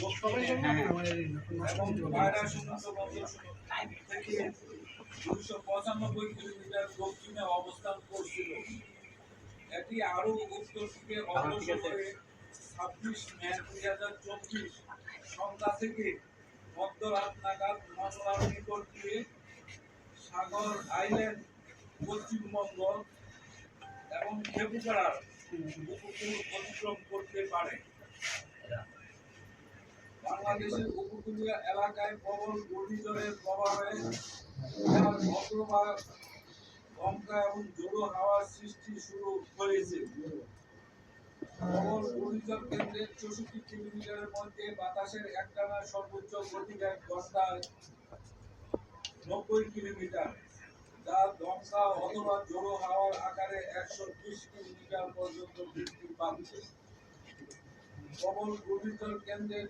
এবং পায়রা সমুদ্র বন্দর থেকে 295 কিলোমিটার দক্ষিণে অবস্থান করছিল। এটি আরো উত্তর দিকে অগ্রসর হয়ে 26 মে 2024 সন্ধ্যা থেকে মধ্যরাত নাগাদ মংলার নিকট দিয়ে সাগর আইল্যান্ড, পশ্চিমবঙ্গ এবং খেপুপাড়ার উপকূল অতিক্রম করতে পারে। বাংলাদেশের উপকূলীয় এলাকায় প্রবল ঘূর্ণিঝড়ের প্রভাবে অগ্রভাগ দমকা এবং ঝোড়ো হাওয়ার সৃষ্টি শুরু হয়েছে। প্রবল ঘূর্ণিঝড় কেন্দ্রের 64 কিলোমিটারের মধ্যে বাতাসের একটানা সর্বোচ্চ গতিবেগ ঘন্টায় 90 কিলোমিটার, যা দমকা অথবা ঝোড়ো হাওয়ার আকারে 120 কিলোমিটার পর্যন্ত বৃদ্ধি পাচ্ছে। প্রবল ঘূর্ণিঝড় কেন্দ্রের